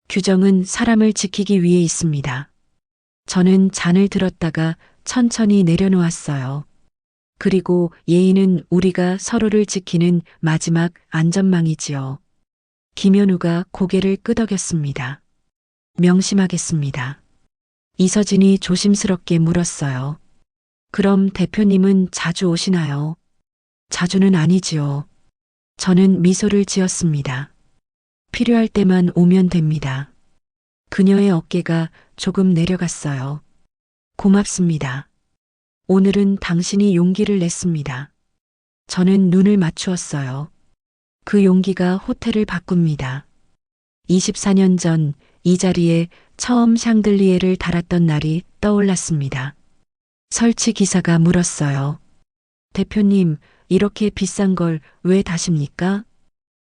규정은 사람을 지키기 위해 있습니다. 저는 잔을 들었다가 천천히 내려놓았어요. 그리고 예의는 우리가 서로를 지키는 마지막 안전망이지요. 김현우가 고개를 끄덕였습니다. 명심하겠습니다. 이서진이 조심스럽게 물었어요. 그럼 대표님은 자주 오시나요? 자주는 아니지요. 저는 미소를 지었습니다. 필요할 때만 오면 됩니다. 그녀의 어깨가 조금 내려갔어요. 고맙습니다. 오늘은 당신이 용기를 냈습니다. 저는 눈을 맞추었어요. 그 용기가 호텔을 바꿉니다. 24년 전 이 자리에 처음 샹들리에를 달았던 날이 떠올랐습니다. 설치 기사가 물었어요. 대표님, 이렇게 비싼 걸 왜 다십니까?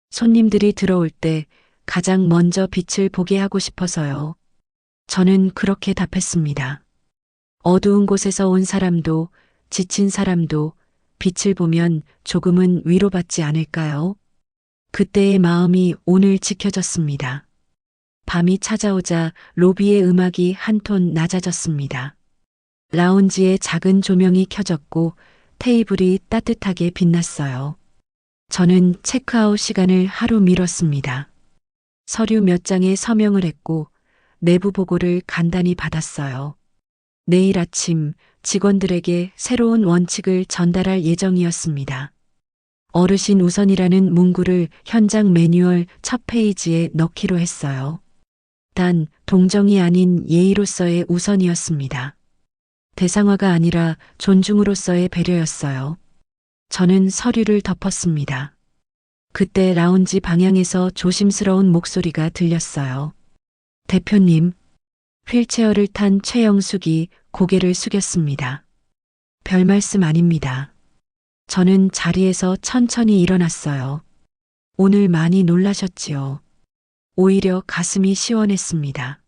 손님들이 들어올 때 가장 먼저 빛을 보게 하고 싶어서요. 저는 그렇게 답했습니다. 어두운 곳에서 온 사람도 지친 사람도 빛을 보면 조금은 위로받지 않을까요? 그때의 마음이 오늘 지켜졌습니다. 밤이 찾아오자 로비의 음악이 한 톤 낮아졌습니다. 라운지에 작은 조명이 켜졌고 테이블이 따뜻하게 빛났어요. 저는 체크아웃 시간을 하루 미뤘습니다. 서류 몇 장에 서명을 했고 내부 보고를 간단히 받았어요. 내일 아침 직원들에게 새로운 원칙을 전달할 예정이었습니다. 어르신 우선이라는 문구를 현장 매뉴얼 첫 페이지에 넣기로 했어요. 단 동정이 아닌 예의로서의 우선이었습니다. 대상화가 아니라 존중으로서의 배려였어요. 저는 서류를 덮었습니다. 그때 라운지 방향에서 조심스러운 목소리가 들렸어요. 대표님, 휠체어를 탄 최영숙이 고개를 숙였습니다. 별 말씀 아닙니다. 저는 자리에서 천천히 일어났어요. 오늘 많이 놀라셨지요. 오히려 가슴이 시원했습니다.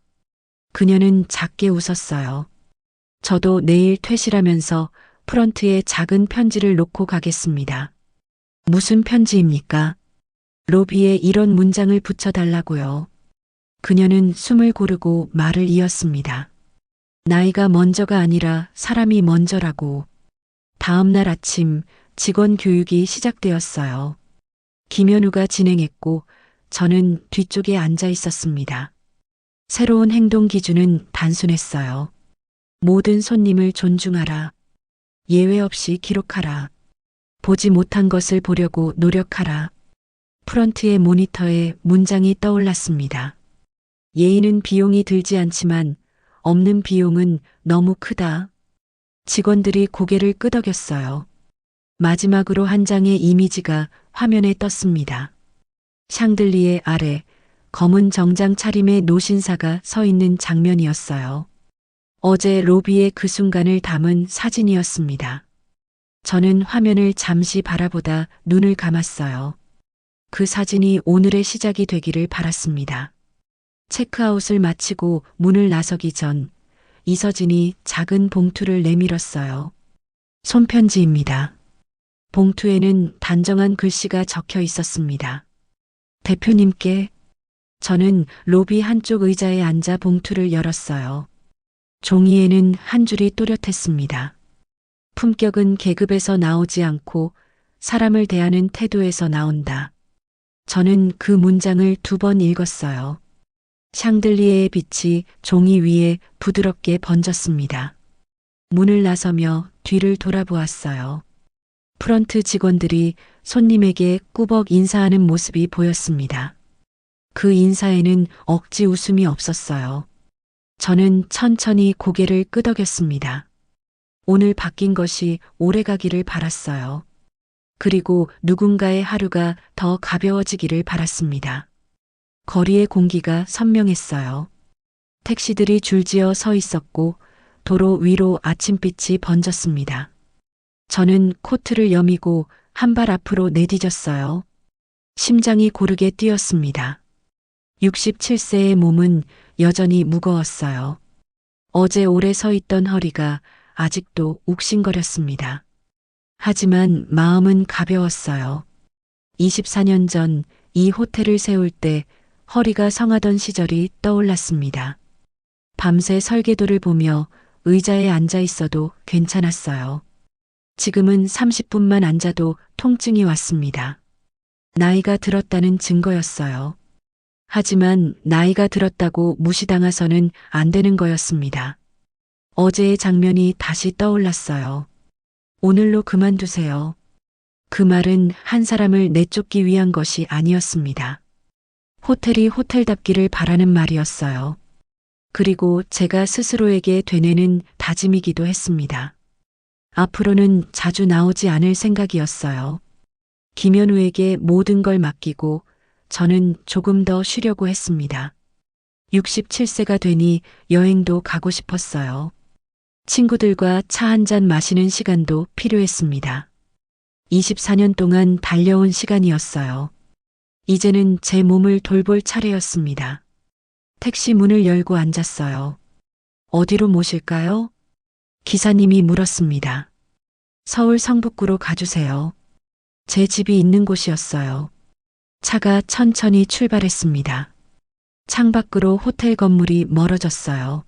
그녀는 작게 웃었어요. 저도 내일 퇴실하면서 프런트에 작은 편지를 놓고 가겠습니다. 무슨 편지입니까? 로비에 이런 문장을 붙여달라고요. 그녀는 숨을 고르고 말을 이었습니다. 나이가 먼저가 아니라 사람이 먼저라고. 다음 날 아침 직원 교육이 시작되었어요. 김현우가 진행했고 저는 뒤쪽에 앉아 있었습니다. 새로운 행동 기준은 단순했어요. 모든 손님을 존중하라. 예외 없이 기록하라. 보지 못한 것을 보려고 노력하라. 프런트의 모니터에 문장이 떠올랐습니다. 예의는 비용이 들지 않지만 없는 비용은 너무 크다. 직원들이 고개를 끄덕였어요. 마지막으로 한 장의 이미지가 화면에 떴습니다. 샹들리에 아래 검은 정장 차림의 노신사가 서 있는 장면이었어요. 어제 로비의 그 순간을 담은 사진이었습니다. 저는 화면을 잠시 바라보다 눈을 감았어요. 그 사진이 오늘의 시작이 되기를 바랐습니다. 체크아웃을 마치고 문을 나서기 전 이서진이 작은 봉투를 내밀었어요. 손편지입니다. 봉투에는 단정한 글씨가 적혀 있었습니다. 대표님께. 저는 로비 한쪽 의자에 앉아 봉투를 열었어요. 종이에는 한 줄이 또렷했습니다. 품격은 계급에서 나오지 않고 사람을 대하는 태도에서 나온다. 저는 그 문장을 2번 읽었어요. 샹들리에의 빛이 종이 위에 부드럽게 번졌습니다. 문을 나서며 뒤를 돌아보았어요. 프런트 직원들이 손님에게 꾸벅 인사하는 모습이 보였습니다. 그 인사에는 억지 웃음이 없었어요. 저는 천천히 고개를 끄덕였습니다. 오늘 바뀐 것이 오래가기를 바랐어요. 그리고 누군가의 하루가 더 가벼워지기를 바랐습니다. 거리의 공기가 선명했어요. 택시들이 줄지어 서 있었고 도로 위로 아침빛이 번졌습니다. 저는 코트를 여미고 한 발 앞으로 내디뎠어요. 심장이 고르게 뛰었습니다. 67세의 몸은 여전히 무거웠어요. 어제 오래 서 있던 허리가 아직도 욱신거렸습니다. 하지만 마음은 가벼웠어요. 24년 전 이 호텔을 세울 때 허리가 성하던 시절이 떠올랐습니다. 밤새 설계도를 보며 의자에 앉아 있어도 괜찮았어요. 지금은 30분만 앉아도 통증이 왔습니다. 나이가 들었다는 증거였어요. 하지만 나이가 들었다고 무시당해서는 안 되는 거였습니다. 어제의 장면이 다시 떠올랐어요. 오늘로 그만두세요. 그 말은 한 사람을 내쫓기 위한 것이 아니었습니다. 호텔이 호텔답기를 바라는 말이었어요. 그리고 제가 스스로에게 되뇌는 다짐이기도 했습니다. 앞으로는 자주 나오지 않을 생각이었어요. 김현우에게 모든 걸 맡기고 저는 조금 더 쉬려고 했습니다. 67세가 되니 여행도 가고 싶었어요. 친구들과 차 한 잔 마시는 시간도 필요했습니다. 24년 동안 달려온 시간이었어요. 이제는 제 몸을 돌볼 차례였습니다. 택시 문을 열고 앉았어요. 어디로 모실까요? 기사님이 물었습니다. 서울 성북구로 가주세요. 제 집이 있는 곳이었어요. 차가 천천히 출발했습니다. 창밖으로 호텔 건물이 멀어졌어요.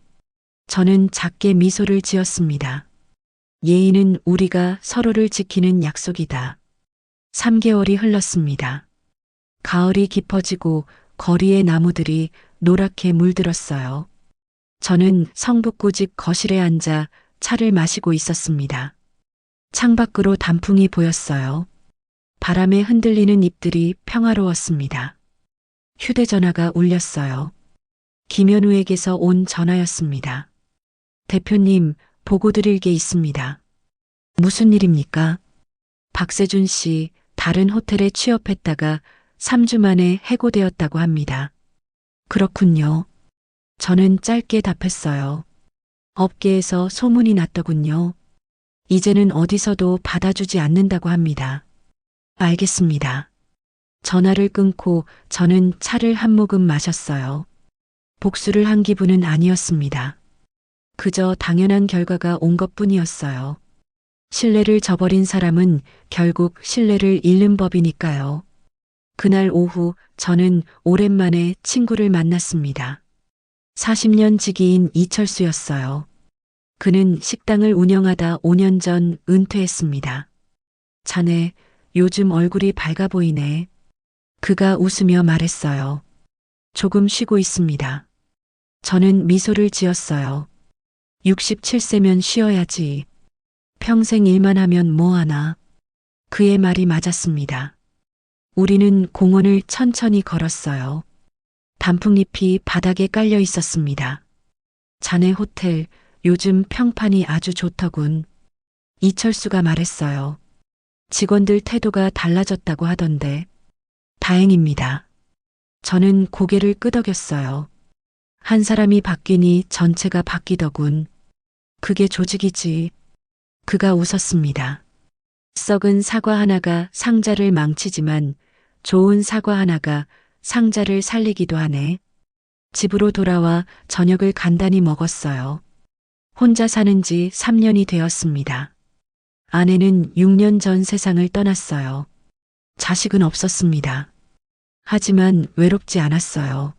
저는 작게 미소를 지었습니다. 예의는 우리가 서로를 지키는 약속이다. 3개월이 흘렀습니다. 가을이 깊어지고 거리의 나무들이 노랗게 물들었어요. 저는 성북구 집 거실에 앉아 차를 마시고 있었습니다. 창밖으로 단풍이 보였어요. 바람에 흔들리는 잎들이 평화로웠습니다. 휴대전화가 울렸어요. 김현우에게서 온 전화였습니다. 대표님, 보고 드릴 게 있습니다. 무슨 일입니까? 박세준 씨, 다른 호텔에 취업했다가 3주 만에 해고되었다고 합니다. 그렇군요. 저는 짧게 답했어요. 업계에서 소문이 났더군요. 이제는 어디서도 받아주지 않는다고 합니다. 알겠습니다. 전화를 끊고 저는 차를 한 모금 마셨어요. 복수를 한 기분은 아니었습니다. 그저 당연한 결과가 온 것뿐이었어요. 신뢰를 저버린 사람은 결국 신뢰를 잃는 법이니까요. 그날 오후 저는 오랜만에 친구를 만났습니다. 40년 지기인 이철수였어요. 그는 식당을 운영하다 5년 전 은퇴했습니다. 자네, 요즘 얼굴이 밝아 보이네. 그가 웃으며 말했어요. 조금 쉬고 있습니다. 저는 미소를 지었어요. 67세면 쉬어야지. 평생 일만 하면 뭐하나. 그의 말이 맞았습니다. 우리는 공원을 천천히 걸었어요. 단풍잎이 바닥에 깔려 있었습니다. 자네 호텔, 요즘 평판이 아주 좋더군. 이철수가 말했어요. 직원들 태도가 달라졌다고 하던데. 다행입니다. 저는 고개를 끄덕였어요. 한 사람이 바뀌니 전체가 바뀌더군. 그게 조직이지. 그가 웃었습니다. 썩은 사과 하나가 상자를 망치지만 좋은 사과 하나가 상자를 살리기도 하네. 집으로 돌아와 저녁을 간단히 먹었어요. 혼자 사는 지 3년이 되었습니다. 아내는 6년 전 세상을 떠났어요. 자식은 없었습니다. 하지만 외롭지 않았어요.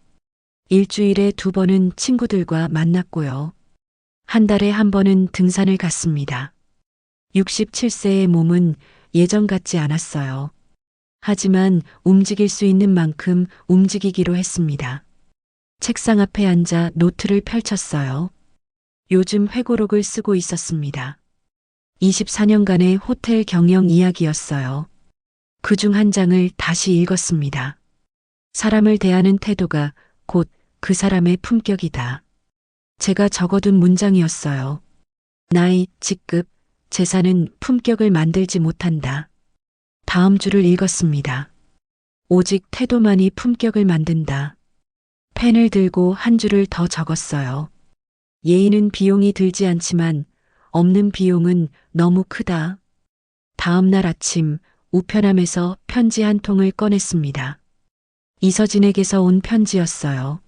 일주일에 2번은 친구들과 만났고요. 한 달에 1번은 등산을 갔습니다. 67세의 몸은 예전 같지 않았어요. 하지만 움직일 수 있는 만큼 움직이기로 했습니다. 책상 앞에 앉아 노트를 펼쳤어요. 요즘 회고록을 쓰고 있었습니다. 24년간의 호텔 경영 이야기였어요. 그중 한 장을 다시 읽었습니다. 사람을 대하는 태도가 곧 그 사람의 품격이다. 제가 적어둔 문장이었어요. 나이, 직급, 재산은 품격을 만들지 못한다. 다음 줄을 읽었습니다. 오직 태도만이 품격을 만든다. 펜을 들고 한 줄을 더 적었어요. 예의는 비용이 들지 않지만 없는 비용은 너무 크다. 다음 날 아침 우편함에서 편지 한 통을 꺼냈습니다. 이서진에게서 온 편지였어요.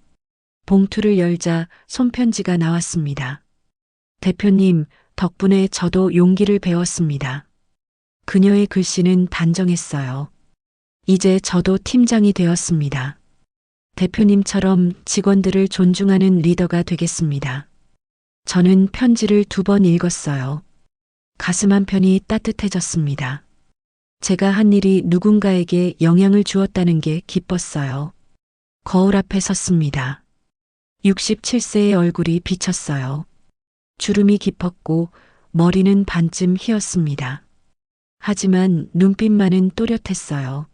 봉투를 열자 손편지가 나왔습니다. 대표님, 덕분에 저도 용기를 배웠습니다. 그녀의 글씨는 단정했어요. 이제 저도 팀장이 되었습니다. 대표님처럼 직원들을 존중하는 리더가 되겠습니다. 저는 편지를 2번 읽었어요. 가슴 한편이 따뜻해졌습니다. 제가 한 일이 누군가에게 영향을 주었다는 게 기뻤어요. 거울 앞에 섰습니다. 67세의 얼굴이 비쳤어요. 주름이 깊었고 머리는 반쯤 휘었습니다. 하지만 눈빛만은 또렷했어요.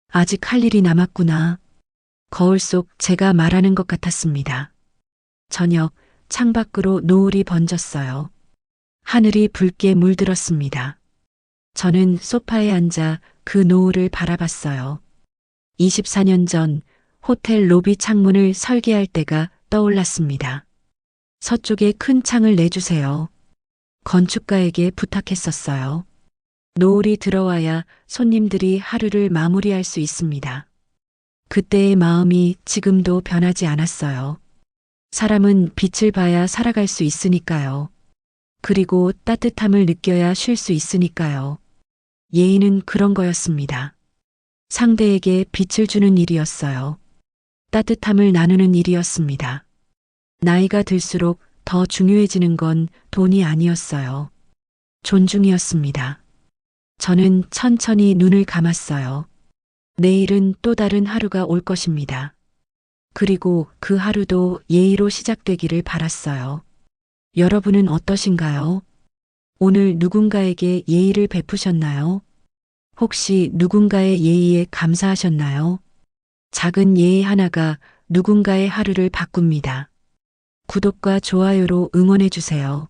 아직 할 일이 남았구나. 거울 속 제가 말하는 것 같았습니다. 저녁 창밖으로 노을이 번졌어요. 하늘이 붉게 물들었습니다. 저는 소파에 앉아 그 노을을 바라봤어요. 24년 전 호텔 로비 창문을 설계할 때가 떠올랐습니다. 서쪽에 큰 창을 내주세요. 건축가에게 부탁했었어요. 노을이 들어와야 손님들이 하루를 마무리할 수 있습니다. 그때의 마음이 지금도 변하지 않았어요. 사람은 빛을 봐야 살아갈 수 있으니까요. 그리고 따뜻함을 느껴야 쉴 수 있으니까요. 예의는 그런 거였습니다. 상대에게 빛을 주는 일이었어요. 따뜻함을 나누는 일이었습니다. 나이가 들수록 더 중요해지는 건 돈이 아니었어요. 존중이었습니다. 저는 천천히 눈을 감았어요. 내일은 또 다른 하루가 올 것입니다. 그리고 그 하루도 예의로 시작되기를 바랐어요. 여러분은 어떠신가요? 오늘 누군가에게 예의를 베푸셨나요? 혹시 누군가의 예의에 감사하셨나요? 작은 예의 하나가 누군가의 하루를 바꿉니다. 구독과 좋아요로 응원해 주세요.